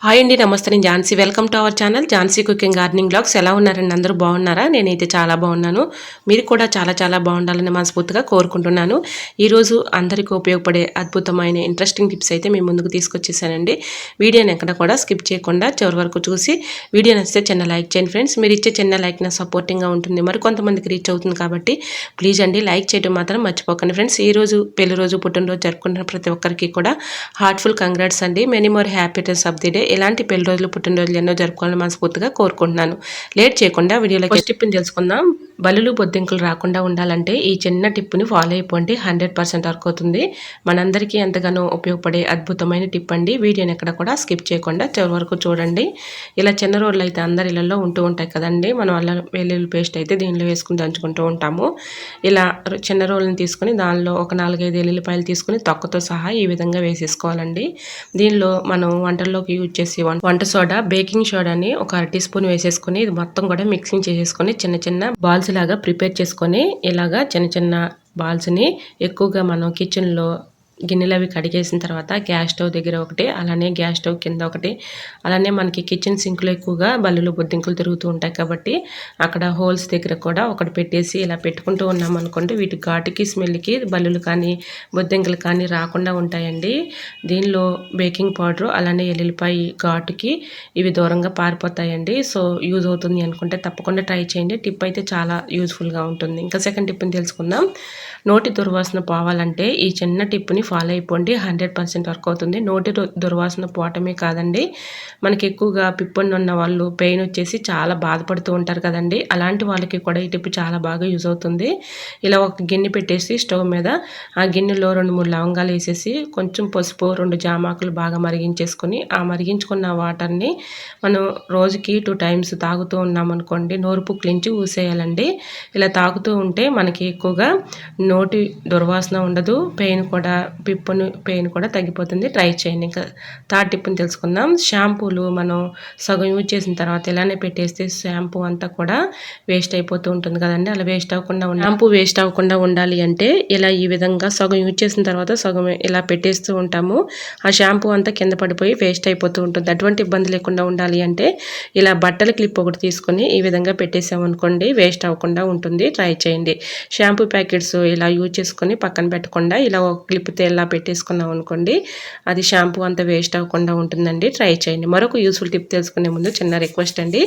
Hi అండి, నమస్తే. నేను Jhansi. Welcome to our channel Jhansi cooking gardening blogs. ఎలా ఉన్నారండి? అందరూ బాగున్నారా? నేనైతే చాలా బాగున్నాను. మీరు కూడా చాలా చాలా బాగుండాలని మనస్ఫూర్తిగా కోరుకుంటున్నాను. ఈరోజు అందరికీ ఉపయోగపడే అద్భుతమైన ఇంట్రెస్టింగ్ టిప్స్ అయితే మీ ముందుకు తీసుకొచ్చేసానండి. వీడియోని ఎక్కడ కూడా స్కిప్ చేయకుండా చివరి వరకు చూసి వీడియో నచ్చితే చిన్న లైక్ చేయండి ఫ్రెండ్స్. మీరు ఇచ్చే చిన్న లైక్ నా సపోర్టింగ్గా ఉంటుంది, మరి కొంతమందికి రీచ్ అవుతుంది కాబట్టి ప్లీజ్ అండి లైక్ చేయడం మాత్రం మర్చిపోకండి ఫ్రెండ్స్. ఈరోజు పెళ్లి రోజు, పుట్టినరోజు జరుపుకుంటున్న ప్రతి ఒక్కరికి కూడా హార్ట్ఫుల్ కంగ్రాట్స్ అండి. Many more happiness of the day. ఇలాంటి పెళ్లి రోజులు, పుట్టినరోజులు ఎన్నో జరుపుకోవాలని మనస్ఫూర్తిగా కోరుకుంటున్నాను. లేట్ చేయకుండా వీడియోలో ఫస్ట్ టిప్ని తెలుసుకుందాం. బల్లులు, బొద్దింకలు రాకుండా ఉండాలంటే ఈ చిన్న టిప్ని ఫాలో అయిపోండి. 100% వర్క్ అవుతుంది. మనందరికీ ఎంతగానో ఉపయోగపడే అద్భుతమైన టిప్ అండి. వీడియోని ఎక్కడ కూడా స్కిప్ చేయకుండా చివరి వరకు చూడండి. ఇలా చిన్న రోళ్ళు అయితే అందరి ఇళ్లలో ఉంటూ ఉంటాయి కదండి. మనం అల్లం వెల్లుల్లి పేస్ట్ అయితే దీనిలో వేసుకుని దంచుకుంటూ ఉంటాము. ఇలా చిన్న రోళ్ళని తీసుకుని దానిలో ఒక 4-5 ఎల్లుల్లిపాయలు తీసుకుని తొక్కతో సహా ఈ విధంగా వేసేసుకోవాలండి. దీనిలో మనం వంటల్లోకి యూజ్ చేసి వంట సోడా, బేకింగ్ సోడాని ఒక 1 టీ స్పూన్ వేసేసుకుని ఇది మొత్తం కూడా మిక్సింగ్ చేసేసుకొని చిన్న చిన్న బాల్స్ లాగా ప్రిపేర్ చేసుకొని ఇలాగా చిన్న చిన్న బాల్స్ని ఎక్కువగా మనం కిచెన్లో గిన్నెలు అవి కడిగేసిన తర్వాత గ్యాస్ స్టవ్ దగ్గర ఒకటి, అలానే గ్యాస్ స్టవ్ కింద ఒకటి, అలానే మనకి కిచెన్ సింక్లో ఎక్కువగా బల్లులు, బొద్దింకలు తిరుగుతూ ఉంటాయి కాబట్టి అక్కడ హోల్స్ దగ్గర కూడా ఒకటి పెట్టేసి ఇలా పెట్టుకుంటూ ఉన్నామనుకోండి, వీటి ఘాటుకి స్మెల్కి బల్లులు కానీ బొద్దింకలు కానీ రాకుండా ఉంటాయండి. దీనిలో బేకింగ్ పౌడరు అలానే ఎల్లుల్లిపాయ ఘాటుకి ఇవి దూరంగా పారిపోతాయండి. సో యూజ్ అవుతుంది అనుకుంటే తప్పకుండా ట్రై చేయండి. టిప్ అయితే చాలా యూజ్ఫుల్గా ఉంటుంది. ఇంకా సెకండ్ టిప్ని తెలుసుకుందాం. నోటి దుర్వాసన పోవాలంటే ఈ చిన్న టిప్ని ఫాలో అయిపోండి. 100% వర్క్ అవుతుంది. నోటి దుర్వాసన పోవటమే కాదండి, మనకి ఎక్కువగా పిప్పొండి ఉన్న వాళ్ళు పెయిన్ వచ్చేసి చాలా బాధపడుతూ ఉంటారు కదండి. అలాంటి వాళ్ళకి కూడా ఈ టిప్ చాలా బాగా యూజ్ అవుతుంది. ఇలా ఒక గిన్నె పెట్టేసి స్టవ్ మీద ఆ గిన్నెలో 2-3 లవంగాలు వేసేసి కొంచెం పసుపు, 2 జామాకులు బాగా మరిగించేసుకొని ఆ మరిగించుకున్న వాటర్ని మనం రోజుకి 2 టైమ్స్ తాగుతూ ఉన్నామనుకోండి, నోరు పుక్కిలించి ఊసేయాలండి. ఇలా తాగుతూ ఉంటే మనకి ఎక్కువగా నోటి దుర్వాసన ఉండదు, పెయిన్ కూడా తగ్గిపోతుంది. ట్రై చేయండి. ఇంకా థర్డ్ టిప్ని తెలుసుకుందాం. షాంపూలు మనం సగం యూజ్ చేసిన తర్వాత ఇలానే పెట్టేస్తే షాంపూ అంతా కూడా వేస్ట్ అయిపోతూ ఉంటుంది కదండి. అలా షాంపూ వేస్ట్ అవ్వకుండా ఉండాలి అంటే ఇలా ఈ విధంగా సగం యూజ్ చేసిన తర్వాత సగం ఇలా పెట్టేస్తూ ఉంటాము. ఆ షాంపూ అంతా కింద పడిపోయి వేస్ట్ అయిపోతూ ఉంటుంది. అటువంటి ఇబ్బంది లేకుండా ఉండాలి అంటే ఇలా బట్టల క్లిప్ ఒకటి తీసుకొని ఈ విధంగా పెట్టేసామనుకోండి, వేస్ట్ అవ్వకుండా ఉంటుంది. ట్రై చేయండి. షాంపూ ప్యాకెట్స్ ఇలా యూజ్ చేసుకొని పక్కన పెట్టకుండా ఇలా ఒక క్లిప్తో ఇలా పెట్టేసుకున్నాం అనుకోండి, అది షాంపూ అంతా వేస్ట్ అవ్వకుండా ఉంటుందండి. ట్రై చేయండి. మరొక యూస్ఫుల్ టిప్ తెలుసుకునే ముందు చిన్న రిక్వెస్ట్ అండి,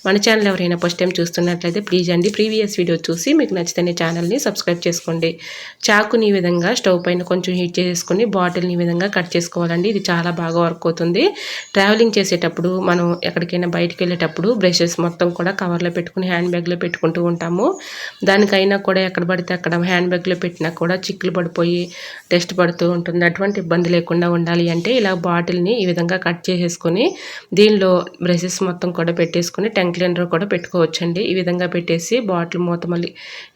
మన ఛానల్ ఎవరైనా ఫస్ట్ టైం చూస్తున్నట్లయితే ప్లీజ్ అండి ప్రీవియస్ వీడియో చూసి మీకు నచ్చితే ఛానల్ని సబ్స్క్రైబ్ చేసుకోండి. చాకుని ఈ విధంగా స్టవ్ పైన కొంచెం హీట్ చేసుకొని బాటిల్ని ఈ విధంగా కట్ చేసుకోవాలండి. ఇది చాలా బాగా వర్క్ అవుతుంది. ట్రావెలింగ్ చేసేటప్పుడు మనం ఎక్కడికైనా బయటకు వెళ్ళేటప్పుడు బ్రషెస్ మొత్తం కూడా కవర్లో పెట్టుకుని హ్యాండ్ బ్యాగ్లో పెట్టుకుంటూ ఉంటాము. దానికైనా కూడా ఎక్కడ పడితే అక్కడ హ్యాండ్ బ్యాగ్లో పెట్టినా కూడా చిక్కులు పడిపోయి డస్ట్ పడుతూ ఉంటుంది. అటువంటి ఇబ్బంది లేకుండా ఉండాలి అంటే ఇలా బాటిల్ని ఈ విధంగా కట్ చేసేసుకొని దీనిలో బ్రషెస్ మొత్తం కూడా పెట్టేసుకొని టంగ్ క్లీనర్ కూడా పెట్టుకోవచ్చండి. ఈ విధంగా పెట్టేసి బాటిల్ మూత మళ్ళీ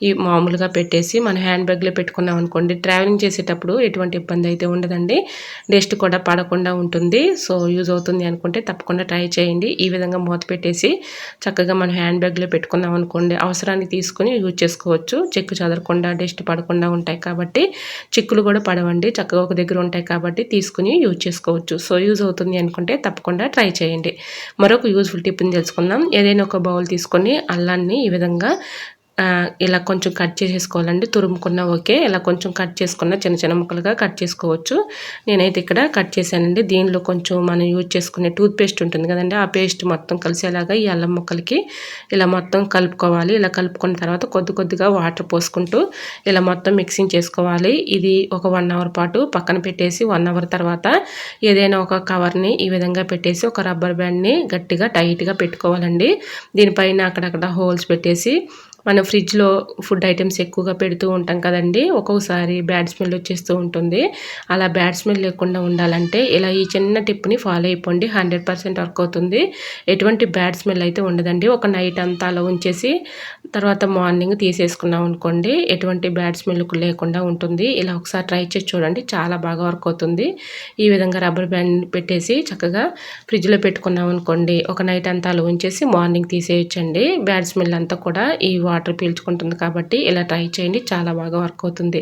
ఈ మామూలుగా పెట్టేసి మన హ్యాండ్ బ్యాగ్లో పెట్టుకున్నాం అనుకోండి, ట్రావెలింగ్ చేసేటప్పుడు ఎటువంటి ఇబ్బంది అయితే ఉండదండి. డస్ట్ కూడా పడకుండా ఉంటుంది. సో యూజ్ అవుతుంది అనుకుంటే తప్పకుండా ట్రై చేయండి. ఈ విధంగా మూత పెట్టేసి చక్కగా మన హ్యాండ్ బ్యాగ్లో పెట్టుకున్నాం అనుకోండి, అవసరాన్ని తీసుకుని యూజ్ చేసుకోవచ్చు. చెక్కు చెదరకుండా డస్ట్ పడకుండా ఉంటాయి కాబట్టి, చిక్కులు కూడా పడవండి, చక్కగా ఒక దగ్గర ఉంటాయి కాబట్టి తీసుకుని యూజ్ చేసుకోవచ్చు. సో యూజ్ అవుతుంది అనుకుంటే తప్పకుండా ట్రై చేయండి. మరొక యూజ్ఫుల్ టిప్ని తెలుసుకుందాం. ఏదైనా ఒక బౌల్ తీసుకొని అల్లాన్ని ఈ విధంగా ఇలా కొంచెం కట్ చేసేసుకోవాలండి. తురుముకున్న ఓకే, ఇలా కొంచెం కట్ చేసుకున్న చిన్న చిన్న ముక్కలుగా కట్ చేసుకోవచ్చు. నేనైతే ఇక్కడ కట్ చేశానండి. దీనిలో కొంచెం మనం యూజ్ చేసుకునే టూత్ పేస్ట్ ఉంటుంది కదండి, ఆ పేస్ట్ మొత్తం కలిసేలాగా ఈ అల్లం ముక్కలకి ఇలా మొత్తం కలుపుకోవాలి. ఇలా కలుపుకున్న తర్వాత కొద్దిగా వాటర్ పోసుకుంటూ ఇలా మొత్తం మిక్సింగ్ చేసుకోవాలి. ఇది ఒక 1 అవర్ పాటు పక్కన పెట్టేసి 1 అవర్ తర్వాత ఏదైనా ఒక కవర్ని ఈ విధంగా పెట్టేసి ఒక రబ్బర్ బ్యాండ్ని గట్టిగా టైట్గా పెట్టుకోవాలండి. దీనిపైన అక్కడక్కడ హోల్స్ పెట్టేసి మనం ఫ్రిడ్జ్లో ఫుడ్ ఐటమ్స్ ఎక్కువగా పెడుతూ ఉంటాం కదండి, ఒక్కొక్కసారి బ్యాడ్ స్మెల్ వచ్చేస్తూ ఉంటుంది. అలా బ్యాడ్ స్మెల్ లేకుండా ఉండాలంటే ఇలా ఈ చిన్న టిప్ని ఫాలో అయిపోండి. 100% వర్క్ అవుతుంది. ఎటువంటి బ్యాడ్ స్మెల్ అయితే ఉండదండి. ఒక నైట్ అంతా అలా ఉంచేసి తర్వాత మార్నింగ్ తీసేసుకున్నాం అనుకోండి, ఎటువంటి బ్యాడ్ స్మెల్ లేకుండా ఉంటుంది. ఇలా ఒకసారి ట్రై చేసి చూడండి, చాలా బాగా వర్క్ అవుతుంది. ఈ విధంగా రబ్బర్ బ్యాండ్ పెట్టేసి చక్కగా ఫ్రిడ్జ్లో పెట్టుకున్నాం అనుకోండి, ఒక నైట్ అంతా అలా ఉంచేసి మార్నింగ్ తీసేయచ్చండి. బ్యాడ్ స్మెల్ అంతా కూడా ఈ వాటర్ పీల్చుకుంటుంది కాబట్టి ఇలా ట్రై చేయండి, చాలా బాగా వర్క్ అవుతుంది.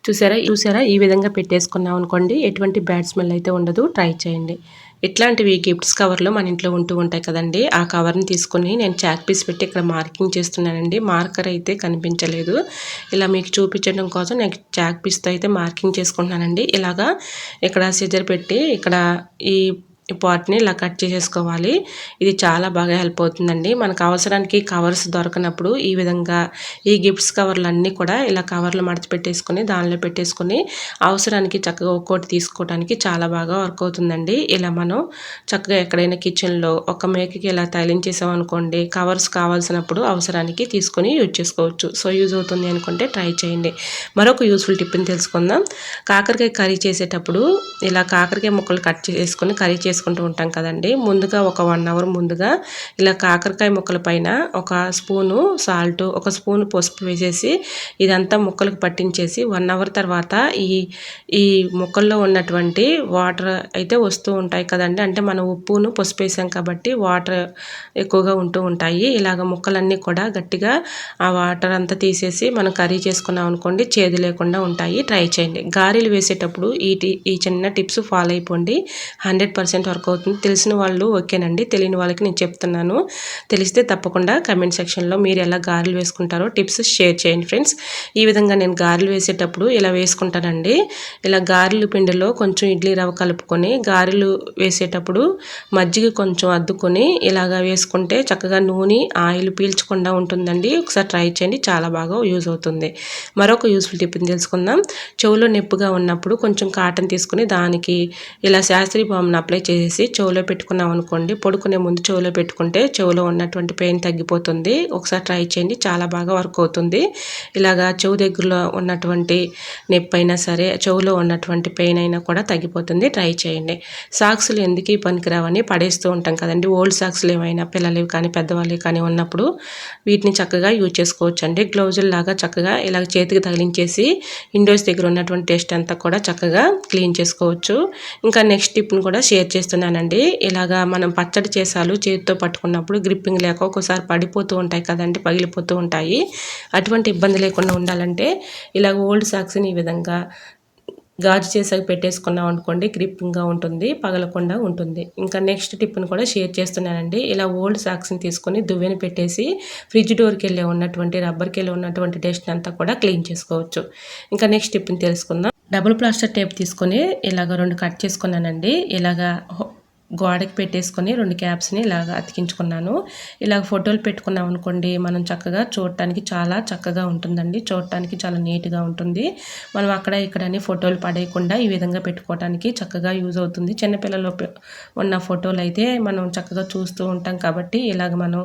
చూసారా ఈ విధంగా పెట్టేసుకున్నాం అనుకోండి, ఎటువంటి బ్యాడ్ స్మెల్ అయితే ఉండదు. ట్రై చేయండి. ఇట్లాంటివి గిఫ్ట్స్ కవర్లు మన ఇంట్లో ఉంటూ ఉంటాయి కదండి. ఆ కవర్ని తీసుకొని నేను చాక్ పీస్ పెట్టి ఇక్కడ మార్కింగ్ చేస్తున్నానండి. మార్కర్ అయితే కనిపించలేదు. ఇలా మీకు చూపించడం కోసం నేను చాక్ పీస్తో అయితే మార్కింగ్ చేసుకుంటున్నానండి. ఇలాగా ఇక్కడ సిజర్ పెట్టి ఇక్కడ ఈ పార్ట్ని ఇలా కట్ చేసేసుకోవాలి. ఇది చాలా బాగా హెల్ప్ అవుతుందండి. మనకు అవసరానికి కవర్స్ దొరకనప్పుడు ఈ విధంగా ఈ గిఫ్ట్స్ కవర్లు అన్నీ కూడా ఇలా కవర్లు మడత పెట్టేసుకొని దానిలో పెట్టేసుకొని అవసరానికి చక్కగా ఒక్కోటి తీసుకోవడానికి చాలా బాగా వర్క్ అవుతుందండి. ఇలా మనం చక్కగా ఎక్కడైనా కిచెన్లో ఒక మేకకి ఇలా తగిలించేసామనుకోండి, కవర్స్ కావాల్సినప్పుడు అవసరానికి తీసుకొని యూజ్ చేసుకోవచ్చు. సో యూజ్ అవుతుంది అనుకుంటే ట్రై చేయండి. మరొక యూస్ఫుల్ టిప్ని తెలుసుకుందాం. కాకరకాయ కర్రీ చేసేటప్పుడు ఇలా కాకరకాయ ముక్కలు కట్ చేసుకొని కర్రీ చేసుకుంటూ ఉంటాం కదండి. ముందుగా ఒక 1 అవర్ ముందుగా ఇలా కాకరకాయ ముక్కల పైన ఒక స్పూను సాల్ట్, ఒక స్పూన్ పసుపు వేసేసి ఇదంతా ముక్కలకు పట్టించేసి 1 అవర్ తర్వాత ఈ ముక్కల్లో ఉన్నటువంటి వాటర్ అయితే వస్తూ ఉంటాయి కదండి. అంటే మనం ఉప్పును పసుపు వేసాం కాబట్టి వాటర్ ఎక్కువగా ఉంటూ ఉంటాయి. ఇలాగ ముక్కలన్నీ కూడా గట్టిగా ఆ వాటర్ అంతా తీసేసి మనం కర్రీ చేసుకున్నాం అనుకోండి, చేదు లేకుండా ఉంటాయి. ట్రై చేయండి. గారెలు వేసేటప్పుడు ఈ చిన్న టిప్స్ ఫాలో అయిపోండి. 100% వర్క్ అవుతుంది. తెలిసిన వాళ్ళు ఓకేనండి, తెలియని వాళ్ళకి నేను చెప్తున్నాను. తెలిస్తే తప్పకుండా కమెంట్ సెక్షన్లో మీరు ఎలా గారెలు వేసుకుంటారో టిప్స్ షేర్ చేయండి ఫ్రెండ్స్. ఈ విధంగా నేను గారెలు వేసేటప్పుడు ఇలా వేసుకుంటానండి. ఇలా గారెలు పిండిలో కొంచెం ఇడ్లీ రవ్వ కలుపుకొని గారెలు వేసేటప్పుడు మజ్జిగ కొంచెం అద్దుకొని ఇలాగా వేసుకుంటే చక్కగా నూనె ఆయిల్ పీల్చకుండా ఉంటుందండి. ఒకసారి ట్రై చేయండి, చాలా బాగా యూజ్ అవుతుంది. మరొక యూస్ఫుల్ టిప్ని తెలుసుకుందాం. చెవులో నొప్పిగా ఉన్నప్పుడు కొంచెం కాటన్ తీసుకుని దానికి ఇలా శాస్త్రీ బామ్ని అప్లై చేసి చెవులో పెట్టుకున్నాం అనుకోండి, పడుకునే ముందు చెవులో పెట్టుకుంటే చెవులో ఉన్నటువంటి పెయిన్ తగ్గిపోతుంది. ఒకసారి ట్రై చేయండి, చాలా బాగా వర్క్ అవుతుంది. ఇలాగా చెవు దగ్గరలో ఉన్నటువంటి నొప్పి అయినా సరే, చెవులో ఉన్నటువంటి పెయిన్ అయినా కూడా తగ్గిపోతుంది. ట్రై చేయండి. సాక్స్లు ఎందుకు పనికిరావని పడేస్తూ ఉంటాం కదండి. ఓల్డ్ సాక్స్లు ఏమైనా పిల్లలవి కానీ పెద్దవాళ్ళవి కానీ ఉన్నప్పుడు వీటిని చక్కగా యూజ్ చేసుకోవచ్చు అండి. గ్లౌజులు లాగా చక్కగా ఇలా చేతికి తగిలించేసి ఇండోస్ దగ్గర ఉన్నటువంటి టెస్ట్ అంతా కూడా చక్కగా క్లీన్ చేసుకోవచ్చు. ఇంకా నెక్స్ట్ టిప్ని కూడా షేర్ చేస్తున్నానండి. ఇలాగా మనం పచ్చడి చేసాలు చేతితో పట్టుకున్నప్పుడు గ్రిప్పింగ్ లేక ఒక్కోసారి పడిపోతూ ఉంటాయి కదండి, పగిలిపోతూ ఉంటాయి. అటువంటి ఇబ్బంది లేకుండా ఉండాలంటే ఇలా ఓల్డ్ సాక్స్ని ఈ విధంగా గాజు చేసాక పెట్టేసుకున్నాం అనుకోండి, గ్రిప్పింగ్గా ఉంటుంది, పగలకుండా ఉంటుంది. ఇంకా నెక్స్ట్ టిప్ని కూడా షేర్ చేస్తున్నానండి. ఇలా ఓల్డ్ సాక్స్ని తీసుకొని దువ్వెని పెట్టేసి ఫ్రిడ్జ్ డోర్కి వెళ్ళి ఉన్నటువంటి రబ్బర్కి వెళ్ళి ఉన్నటువంటి డస్ట్ అంతా కూడా క్లీన్ చేసుకోవచ్చు. ఇంకా నెక్స్ట్ టిప్ని తెలుసుకుందాం. డబుల్ ప్లాస్టర్ టేప్ తీసుకొని ఇలాగ 2 కట్ చేసుకున్నానండి. ఇలాగా గోడకి పెట్టేసుకొని 2 క్యాప్స్ని ఇలాగ అతికించుకున్నాను. ఇలాగ ఫోటోలు పెట్టుకున్నాం అనుకోండి, మనం చక్కగా చూడటానికి చాలా చక్కగా ఉంటుందండి. చూడటానికి చాలా నీట్గా ఉంటుంది. మనం అక్కడ ఇక్కడని ఫోటోలు పడేయకుండా ఈ విధంగా పెట్టుకోవడానికి చక్కగా యూజ్ అవుతుంది. చిన్నపిల్లలు ఉన్న ఫోటోలు అయితే మనం చక్కగా చూస్తూ ఉంటాం కాబట్టి ఇలాగ మనం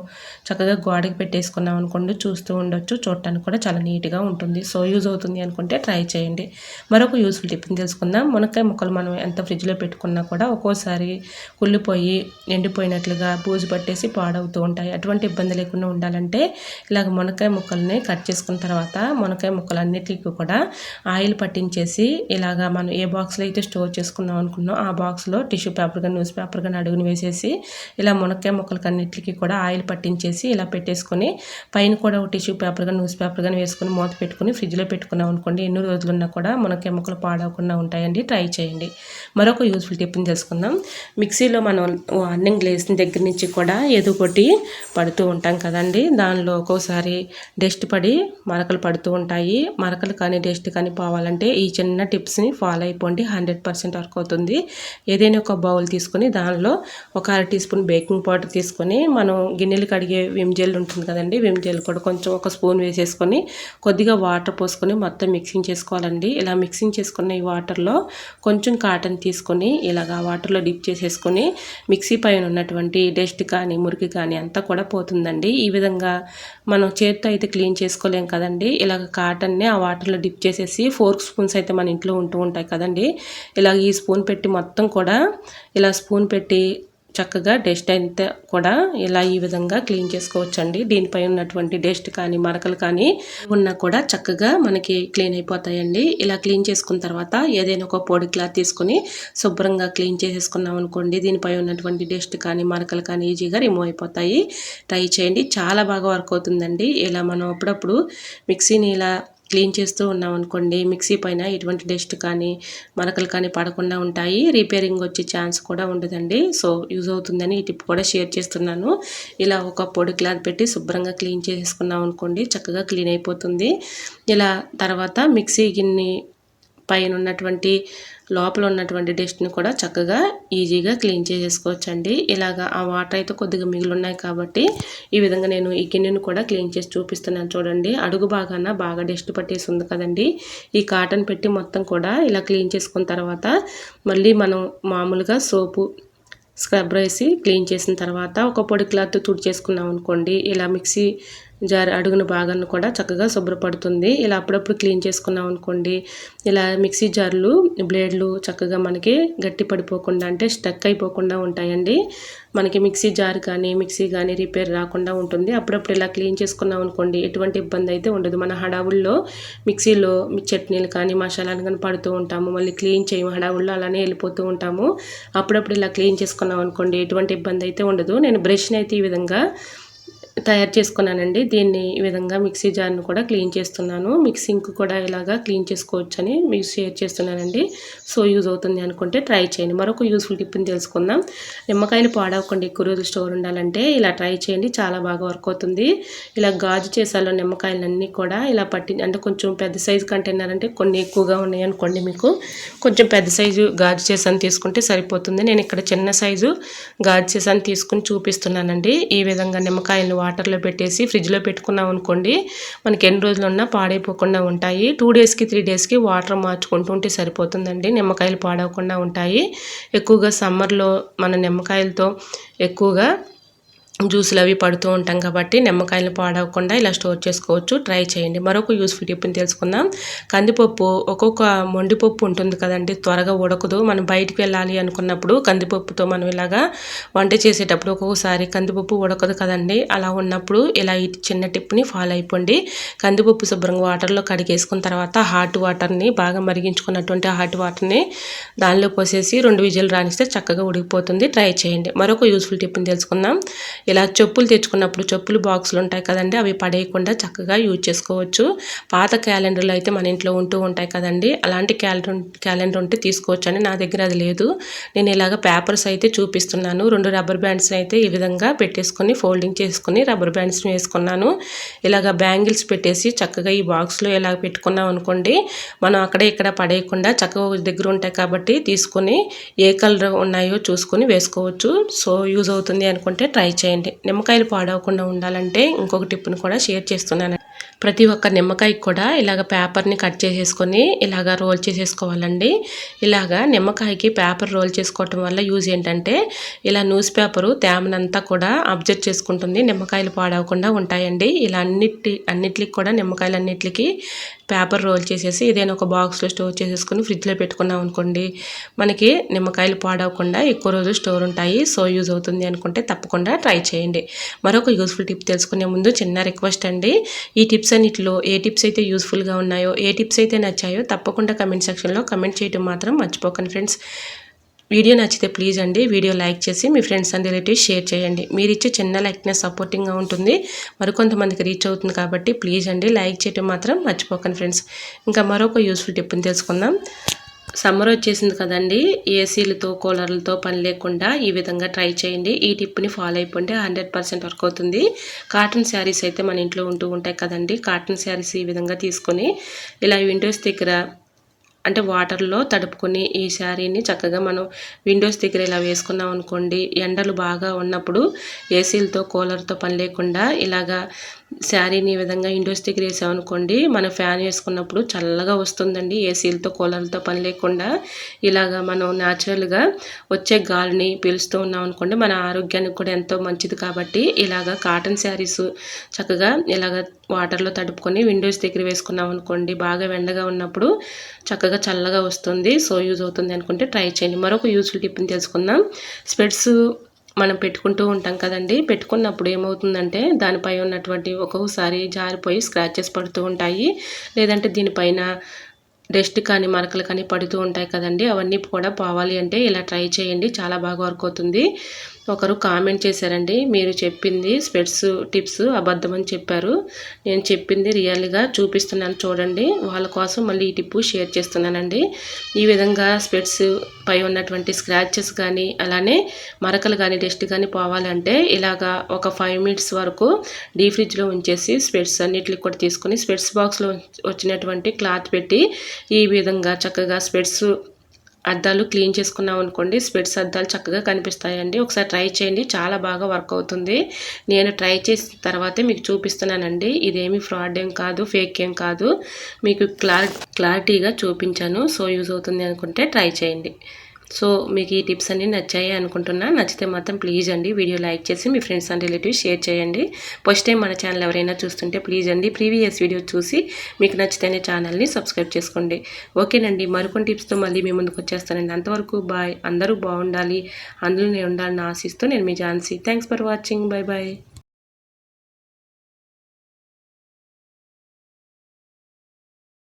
చక్కగా గోడకి పెట్టేసుకున్నాం అనుకోండి, చూస్తూ ఉండొచ్చు. చూడటానికి కూడా చాలా నీట్గా ఉంటుంది. సో యూజ్ అవుతుంది అనుకుంటే ట్రై చేయండి. మరొక యూస్ఫుల్ టిప్ని తెలుసుకుందాం. మునక్కాయ ముక్కలు మనం ఎంత ఫ్రిడ్జ్లో పెట్టుకున్నా కూడా ఒక్కోసారి కుళ్ళిపోయి ఎండిపోయినట్లుగా బూజు పట్టేసి పాడవుతూ ఉంటాయి. అటువంటి ఇబ్బంది లేకుండా ఉండాలంటే ఇలాగ మునక్కాయ ముక్కల్ని కట్ చేసుకున్న తర్వాత మునక్కాయ ముక్కలన్నిటికీ కూడా ఆయిల్ పట్టించేసి ఇలాగ మనం ఏ బాక్స్లో అయితే స్టోర్ చేసుకున్నాం అనుకున్నాం ఆ బాక్స్లో టిష్యూ పేపర్ కానీ న్యూస్ పేపర్ కానీ అడుగుని వేసేసి ఇలా మునక్కాయ ముక్కలకి అన్నిటికీ కూడా ఆయిల్ పట్టించేసి ఇలా పెట్టేసుకొని పైన కూడా ఒక టిష్యూ పేపర్ కానీ న్యూస్ పేపర్ కానీ వేసుకొని మూత పెట్టుకుని ఫ్రిడ్జ్లో పెట్టుకున్నాం అనుకోండి, ఎన్ని రోజులున్నా కూడా మునక్కాయ ముక్కలు పాడవకుండా ఉంటాయండి. ట్రై చేయండి. మరొక యూస్ఫుల్ టిప్ని తెలుసుకుందాం. మిక్సీలో మనం అన్నం గ్లేసిన దగ్గర నుంచి కూడా ఏదో ఒకటి పడుతూ ఉంటాం కదండి. దానిలో ఒక్కోసారి డస్ట్ పడి మరకలు పడుతూ ఉంటాయి. మరకలు కానీ డస్ట్ కానీ పోవాలంటే ఈ చిన్న టిప్స్ని ఫాలో అయిపోండి. 100% వర్క్ అవుతుంది. ఏదైనా ఒక బౌల్ తీసుకొని దానిలో ఒక 1/2 టీ స్పూన్ బేకింగ్ పౌడర్ తీసుకొని మనం గిన్నెలు కడిగే విమ్ జెల్ ఉంటుంది కదండి, విమ్ జెల్ కూడా కొంచెం ఒక స్పూన్ వేసేసుకొని కొద్దిగా వాటర్ పోసుకొని మొత్తం మిక్సింగ్ చేసుకోవాలండి. ఇలా మిక్సింగ్ చేసుకున్న ఈ వాటర్లో కొంచెం కాటన్ తీసుకొని ఇలాగా వాటర్లో డిప్ చేసేసుకొని మిక్సీ పైన ఉన్నటువంటి డస్ట్ కానీ మురికి కానీ అంతా కూడా పోతుందండి. ఈ విధంగా మనం చేత్తో అయితే క్లీన్ చేసుకోలేం కదండి. ఇలాగ కాటన్ని ఆ వాటర్లో డిప్ చేసేసి 4 స్పూన్స్ అయితే మన ఇంట్లో ఉంటూ ఉంటాయి కదండి. ఇలా ఈ స్పూన్ పెట్టి మొత్తం కూడా ఇలా స్పూన్ పెట్టి చక్కగా డస్ట్ అంతా కూడా ఇలా ఈ విధంగా క్లీన్ చేసుకోవచ్చండి. దీనిపై ఉన్నటువంటి డస్ట్ కానీ మరకలు కానీ ఉన్నా కూడా చక్కగా మనకి క్లీన్ అయిపోతాయండి. ఇలా క్లీన్ చేసుకున్న తర్వాత ఏదైనా ఒక పొడి క్లాత్ తీసుకొని శుభ్రంగా క్లీన్ చేసేసుకున్నాం అనుకోండి, దీనిపై ఉన్నటువంటి డస్ట్ కానీ మరకలు కానీ ఈజీగా రిమూవ్ అయిపోతాయి. ట్రై చేయండి, చాలా బాగా వర్క్ అవుతుందండి. ఇలా మనం అప్పుడప్పుడు మిక్సీని ఇలా క్లీన్ చేస్తూ ఉన్నామనుకోండి మిక్సీ పైన ఎటువంటి డస్ట్ కానీ మరకలు కానీ పడకుండా ఉంటాయి. రిపేరింగ్ వచ్చే ఛాన్స్ కూడా ఉండదండి. సో యూజ్ అవుతుందని ఈ టిప్ కూడా షేర్ చేస్తున్నాను. ఇలా ఒక పొడి క్లాత్ పెట్టి శుభ్రంగా క్లీన్ చేసుకున్నాం అనుకోండి చక్కగా క్లీన్ అయిపోతుంది. ఇలా తర్వాత మిక్సీ గిన్నె పైన ఉన్నటువంటి లోపల ఉన్నటువంటి డస్ట్ని కూడా చక్కగా ఈజీగా క్లీన్ చేసేసుకోవచ్చండి. ఇలాగా ఆ వాటర్ అయితే కొద్దిగా మిగిలి ఉన్నాయి కాబట్టి ఈ విధంగా నేను ఈ గిన్నెను కూడా క్లీన్ చేసి చూపిస్తున్నాను చూడండి. అడుగు భాగాన బాగా డస్ట్ పట్టేసి ఉంది కదండి. ఈ కాటన్ పెట్టి మొత్తం కూడా ఇలా క్లీన్ చేసుకున్న తర్వాత మళ్ళీ మనం మామూలుగా సోపు స్క్రబ్ వేసి క్లీన్ చేసిన తర్వాత ఒక పొడి క్లాత్ తుడిచేసుకున్నాం అనుకోండి ఇలా మిక్సీ జార్ అడుగున భాగాన్ని కూడా చక్కగా శుభ్రపడుతుంది. ఇలా అప్పుడప్పుడు క్లీన్ చేసుకున్నాం అనుకోండి ఇలా మిక్సీ జార్లు బ్లేడ్లు చక్కగా మనకి గట్టి పడిపోకుండా అంటే స్టక్ అయిపోకుండా ఉంటాయండి. మనకి మిక్సీ జార్ కానీ మిక్సీ కానీ రిపేర్ రాకుండా ఉంటుంది. అప్పుడప్పుడు ఇలా క్లీన్ చేసుకున్నాం అనుకోండి ఎటువంటి ఇబ్బంది అయితే ఉండదు. మన హడావుల్లో మిక్సీలో చట్నీలు కానీ మసాలాలు కానీ పడుతూ ఉంటాము, మళ్ళీ క్లీన్ చేయము, హడావుల్లో అలానే వెళ్ళిపోతూ ఉంటాము. అప్పుడప్పుడు ఇలా క్లీన్ చేసుకున్నాం అనుకోండి ఎటువంటి ఇబ్బంది అయితే ఉండదు. నేను బ్రష్ని అయితే ఈ విధంగా తయారు చేసుకున్నానండి. దీన్ని ఈ విధంగా మిక్సీ జార్ను కూడా క్లీన్ చేస్తున్నాను. మిక్సింగ్ కూడా ఇలాగా క్లీన్ చేసుకోవచ్చని మీకు షేర్ చేస్తున్నానండి. సో యూజ్ అవుతుంది అనుకుంటే ట్రై చేయండి. మరొక యూస్ఫుల్ టిప్ని తెలుసుకుందాం. నిమ్మకాయలు పాడవకుండా ఎక్కువ రోజులు స్టోర్ ఉండాలంటే ఇలా ట్రై చేయండి, చాలా బాగా వర్క్ అవుతుంది. ఇలా గాజు చేసాలో నిమ్మకాయలన్నీ కూడా ఇలా అంటే కొంచెం పెద్ద సైజు కంటైనర్ అంటే కొన్ని ఎక్కువగా ఉన్నాయి అనుకోండి, మీకు కొంచెం పెద్ద సైజు గాజు చేసాను తీసుకుంటే సరిపోతుంది. నేను ఇక్కడ చిన్న సైజు గాజు చేసాను తీసుకుని చూపిస్తున్నానండి. ఈ విధంగా నిమ్మకాయలు వాటర్లో పెట్టేసి ఫ్రిడ్జ్లో పెట్టుకున్నాం అనుకోండి మనకి ఎన్ని రోజులు ఉన్నా పాడైపోకుండా ఉంటాయి. 2 డేస్కి 3 డేస్కి వాటర్ మార్చుకుంటూ ఉంటే సరిపోతుందండి. నిమ్మకాయలు పాడవకుండా ఉంటాయి. ఎక్కువగా సమ్మర్లో మన నిమ్మకాయలతో ఎక్కువగా జ్యూసులు అవి పడుతూ ఉంటాం కాబట్టి నిమ్మకాయలు పాడవకుండా ఇలా స్టోర్ చేసుకోవచ్చు. ట్రై చేయండి. మరొక యూస్ఫుల్ టిప్ని తెలుసుకుందాం. కందిపప్పు ఒక్కొక్క మొండిపప్పు ఉంటుంది కదండి, త్వరగా ఉడకదు. మనం బయటికి వెళ్ళాలి అనుకున్నప్పుడు కందిపప్పుతో మనం ఇలాగా వంట చేసేటప్పుడు ఒక్కొక్కసారి కందిపప్పు ఉడకదు కదండి. అలా ఉన్నప్పుడు ఇలా ఈ చిన్న టిప్ని ఫాలో అయిపోండి. కందిపప్పు శుభ్రంగా వాటర్లో కడిగేసుకున్న తర్వాత హాట్ వాటర్ని బాగా మరిగించుకున్నటువంటి హాట్ వాటర్ని దానిలో పోసేసి 2 విజిల్ రానిస్తే చక్కగా ఉడికిపోతుంది. ట్రై చేయండి. మరొక యూస్ఫుల్ టిప్ని తెలుసుకుందాం. ఇలా చెప్పులు తెచ్చుకున్నప్పుడు చెప్పులు బాక్సులు ఉంటాయి కదండి, అవి పడేయకుండా చక్కగా యూజ్ చేసుకోవచ్చు. పాత క్యాలెండర్లు అయితే మన ఇంట్లో ఉంటూ ఉంటాయి కదండి, అలాంటి క్యాలెండర్ ఉంటే తీసుకోవచ్చు అని. నా దగ్గర అది లేదు. నేను ఇలాగ పేపర్స్ అయితే చూపిస్తున్నాను. 2 రబ్బర్ బ్యాండ్స్ అయితే ఈ విధంగా పెట్టేసుకొని ఫోల్డింగ్ చేసుకుని రబ్బర్ బ్యాండ్స్ని వేసుకున్నాను. ఇలాగ బ్యాంగిల్స్ పెట్టేసి చక్కగా ఈ బాక్స్లో ఇలా పెట్టుకున్నాం అనుకోండి మనం అక్కడ ఇక్కడ పడేయకుండా చక్కగా దగ్గర ఉంటాయి కాబట్టి తీసుకొని ఏ కలర్ ఉన్నాయో చూసుకొని వేసుకోవచ్చు. సో యూజ్ అవుతుంది అనుకుంటే ట్రై చేయండి. నిమ్మకాయలు పాడవకుండా ఉండాలంటే ఇంకొక టిప్ని కూడా షేర్ చేస్తున్నాను. ప్రతి ఒక్క నిమ్మకాయకి కూడా ఇలాగ పేపర్ని కట్ చేసేసుకొని ఇలాగ రోల్ చేసేసుకోవాలండి. ఇలాగ నిమ్మకాయకి పేపర్ రోల్ చేసుకోవటం వల్ల యూజ్ ఏంటంటే ఇలా న్యూస్ పేపరు తేమనంతా కూడా అబ్జర్వ్ చేసుకుంటుంది, నిమ్మకాయలు పాడవకుండా ఉంటాయండి. ఇలా అన్నిటికి కూడా నిమ్మకాయలన్నిటికీ పేపర్ రోల్ చేసేసి ఏదైనా ఒక బాక్స్లో స్టోర్ చేసేసుకొని ఫ్రిడ్జ్లో పెట్టుకున్నాం అనుకోండి మనకి నిమ్మకాయలు పాడవకుండా ఎక్కువ రోజులు స్టోర్ ఉంటాయి. సో యూజ్ అవుతుంది అనుకుంటే తప్పకుండా ట్రై చేయండి. మరొక యూస్ఫుల్ టిప్ తెలుసుకునే ముందు చిన్న రిక్వెస్ట్ అండి. ఈ టిప్స్ అన్నిటిలో ఏ టిప్స్ అయితే యూస్ఫుల్గా ఉన్నాయో, ఏ టిప్స్ అయితే నచ్చాయో తప్పకుండా కమెంట్ సెక్షన్లో కమెంట్ చేయడం మాత్రం మర్చిపోకండి ఫ్రెండ్స్. వీడియో నచ్చితే ప్లీజ్ అండి వీడియో లైక్ చేసి మీ ఫ్రెండ్స్ అండ్ రిలేటివ్స్ షేర్ చేయండి. మీరు ఇచ్చే చిన్న లైక్నెస్ సపోర్టింగ్గా ఉంటుంది, మరికొంతమందికి రీచ్ అవుతుంది కాబట్టి ప్లీజ్ అండి లైక్ చేయడం మాత్రం మర్చిపోకండి ఫ్రెండ్స్. ఇంకా మరొక యూస్ఫుల్ టిప్ని తెలుసుకుందాం. సమ్మర్ వచ్చేసింది కదండి, ఏసీలతో కూలర్లతో పని లేకుండా ఈ విధంగా ట్రై చేయండి. ఈ టిప్ని ఫాలో అయిపోండి, 100% వర్క్ అవుతుంది. కాటన్ శారీస్ అయితే మన ఇంట్లో ఉంటూ ఉంటాయి కదండి, కాటన్ శారీస్ ఈ విధంగా తీసుకొని ఇలా విండోస్ దగ్గర అంటే వాటర్లో తడుపుకొని ఈ శారీని చక్కగా మనం విండోస్ దగ్గర ఇలా వేసుకున్నాం అనుకోండి ఎండలు బాగా ఉన్నప్పుడు ఏసీలతో కూలర్తో పని లేకుండా ఇలాగా శారీని ఈ విధంగా విండోస్ దగ్గర వేసామనుకోండి మనం ఫ్యాన్ వేసుకున్నప్పుడు చల్లగా వస్తుందండి. ఏసీలతో కూలర్లతో పని లేకుండా ఇలాగా మనం న్యాచురల్గా వచ్చే గాలిని పీలుస్తూ ఉన్నాం అనుకోండి మన ఆరోగ్యానికి కూడా ఎంతో మంచిది. కాబట్టి ఇలాగా కాటన్ శారీస్ చక్కగా ఇలాగ వాటర్లో తడుపుకొని విండోస్ దగ్గర వేసుకున్నాం అనుకోండి బాగా ఎండగా ఉన్నప్పుడు చక్కగా చల్లగా వస్తుంది. సో యూజ్ అవుతుంది అనుకుంటే ట్రై చేయండి. మరొక యూజ్ఫుల్ టిప్ని తెలుసుకుందాం. స్పెట్స్ మనం పెట్టుకుంటూ ఉంటాం కదండి, పెట్టుకున్నప్పుడు ఏమవుతుందంటే దానిపై ఉన్నటువంటి ఒక్కొక్కసారి జారిపోయి స్క్రాచెస్ పడుతూ ఉంటాయి, లేదంటే దీనిపైన డస్ట్ కానీ మరకలు కానీ పడుతూ ఉంటాయి కదండి. అవన్నీ కూడా పోవాలి అంటే ఇలా ట్రై చేయండి, చాలా బాగా వర్క్ అవుతుంది. ఒకరు కామెంట్ చేశారండి, మీరు చెప్పింది స్పెట్స్ టిప్స్ అబద్ధమని చెప్పారు. నేను చెప్పింది రియల్గా చూపిస్తున్నాను చూడండి. వాళ్ళ కోసం మళ్ళీ ఈ టిప్పు షేర్ చేస్తున్నానండి. ఈ విధంగా స్పెట్స్ పై ఉన్నటువంటి స్క్రాచెస్ కానీ అలానే మరకలు కానీ డస్ట్ కానీ పోవాలంటే ఇలాగా ఒక 5 మినిట్స్ వరకు డీ ఫ్రిడ్జ్లో ఉంచేసి స్పెట్స్ అన్నిటికి కూడా తీసుకుని స్పెట్స్ బాక్స్లో వచ్చినటువంటి క్లాత్ పెట్టి ఈ విధంగా చక్కగా స్పెట్స్ అద్దాలు క్లీన్ చేసుకున్నాం అనుకోండి, స్పెట్స్ అద్దాలు చక్కగా కనిపిస్తాయండి. ఒకసారి ట్రై చేయండి, చాలా బాగా వర్క్ అవుతుంది. నేను ట్రై చేసిన తర్వాతే మీకు చూపిస్తున్నానండి. ఇదేమి ఫ్రాడ్ ఏం కాదు, ఫేక్ ఏం కాదు, మీకు క్లారిటీగా చూపించాను. సో యూజ్ అవుతుంది అనుకుంటే ట్రై చేయండి. సో మీకు ఈ టిప్స్ అన్నీ నచ్చాయి అనుకుంటున్నా. నచ్చితే మాత్రం ప్లీజ్ అండి వీడియో లైక్ చేసి మీ ఫ్రెండ్స్ అండ్ రిలేటివ్స్ షేర్ చేయండి. ఫస్ట్ టైం మన ఛానల్ ఎవరైనా చూస్తుంటే ప్లీజ్ అండి ప్రీవియస్ వీడియో చూసి మీకు నచ్చితేనే ఛానల్ని సబ్స్క్రైబ్ చేసుకోండి. ఓకేనండి, మరికొన్ని టిప్స్తో మళ్ళీ మీ ముందుకు వచ్చేస్తానండి. అంతవరకు బాయ్. అందరూ బాగుండాలి, అందులోనే ఉండాలని ఆశిస్తూ నేను మీ Jhansi. Thanks for watching. Bye bye.